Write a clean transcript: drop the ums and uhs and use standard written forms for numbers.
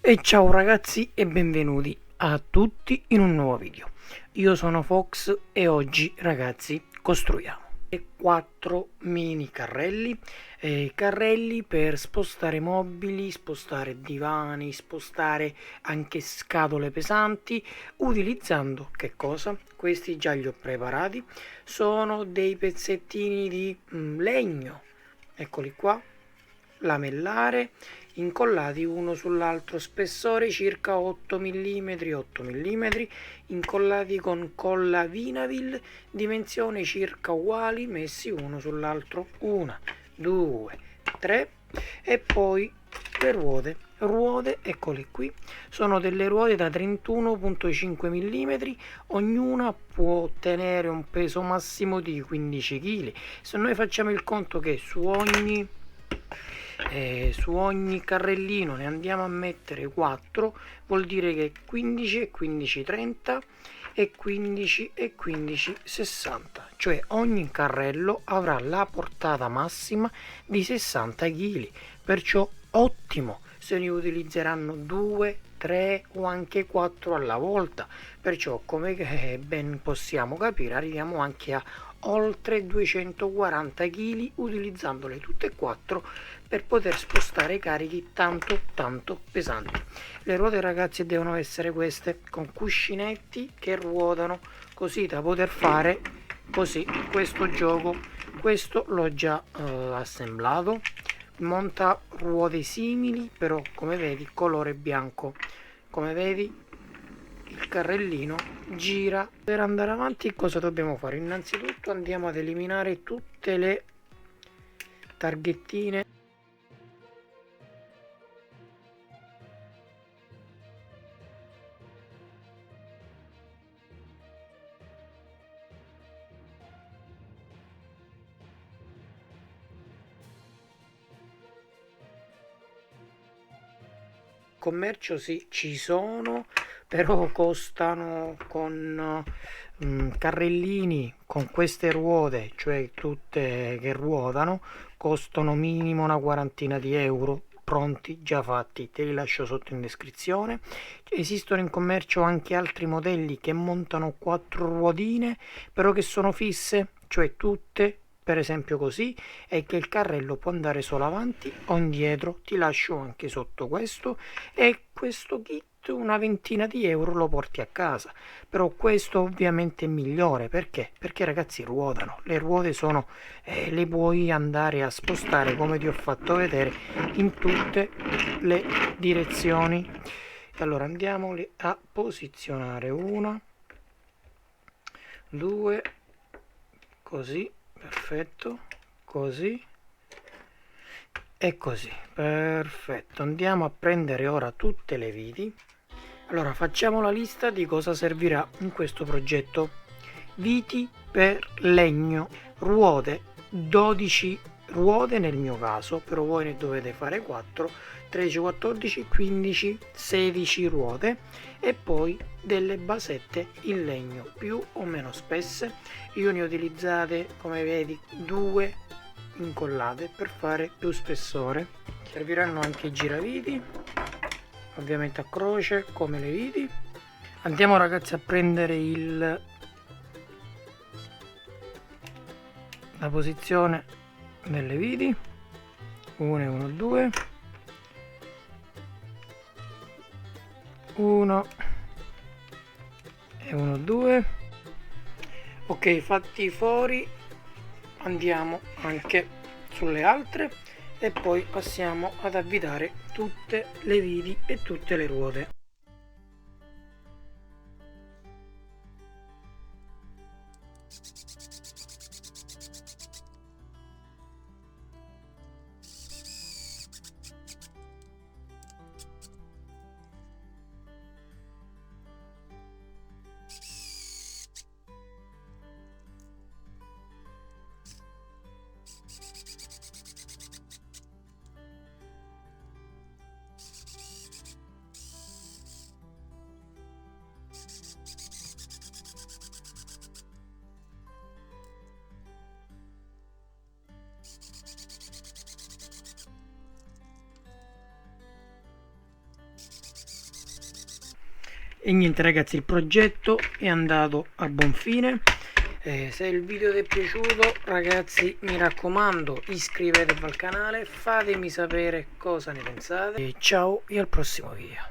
E ciao ragazzi e benvenuti a tutti in un nuovo video. Io sono Fox e oggi ragazzi costruiamo 4 mini carrelli, carrelli per spostare mobili, spostare divani, spostare anche scatole pesanti utilizzando che cosa? Questi già li ho preparati, sono dei pezzettini di legno, eccoli qua, lamellare incollati uno sull'altro, spessore circa 8 mm, 8 mm, incollati con colla Vinavil, dimensioni circa uguali, messi uno sull'altro, 1, 2, 3 e poi le ruote, eccole qui, sono delle ruote da 31,5 mm, ognuna può tenere un peso massimo di 15 kg. Se noi facciamo il conto che su ogni carrellino ne andiamo a mettere 4, vuol dire che 15 e 15 30 e 15 e 15 60, cioè ogni carrello avrà la portata massima di 60 kg, perciò ottimo se ne utilizzeranno 2, 3 o anche 4 alla volta, perciò come ben possiamo capire arriviamo anche a oltre 240 kg utilizzandole tutte e 4 per poter spostare carichi tanto pesanti. Le ruote ragazzi devono essere queste, con cuscinetti che ruotano, così da poter fare così questo gioco. Questo l'ho già assemblato, monta ruote simili, però come vedi colore bianco, come vedi il carrellino gira. Per andare avanti cosa dobbiamo fare? Innanzitutto andiamo ad eliminare tutte le targhettine. Commercio sì, ci sono, però costano con carrellini con queste ruote, cioè tutte che ruotano, costano minimo una quarantina di euro pronti, già fatti, te li lascio sotto in descrizione. Esistono in commercio anche altri modelli che montano 4 ruotine, però che sono fisse, cioè tutte per esempio così, è che il carrello può andare solo avanti o indietro. Ti lascio anche sotto questo, e questo kit una ventina di euro lo porti a casa, però questo ovviamente è migliore perché ragazzi ruotano, le ruote sono le puoi andare a spostare come ti ho fatto vedere in tutte le direzioni. Allora andiamoli a posizionare, 1 2, così, perfetto, così e così, perfetto. Andiamo a prendere ora tutte le viti. Allora facciamo la lista di cosa servirà in questo progetto. Viti per legno, ruote, 12 ruote nel mio caso, però voi ne dovete fare 4, 13, 14, 15, 16 ruote, e poi delle basette in legno più o meno spesse. Io ne ho utilizzate, come vedi, 2 incollate per fare più spessore. Serviranno anche i giraviti, ovviamente a croce come le viti. Andiamo ragazzi a prendere la posizione delle viti, 1 e 1 2, 1 e 1 2. Ok, fatti fuori andiamo anche sulle altre e poi passiamo ad avvitare tutte le viti e tutte le ruote. E niente ragazzi, il progetto è andato a buon fine. Se il video vi è piaciuto ragazzi, mi raccomando, iscrivetevi al canale, fatemi sapere cosa ne pensate e ciao e al prossimo video.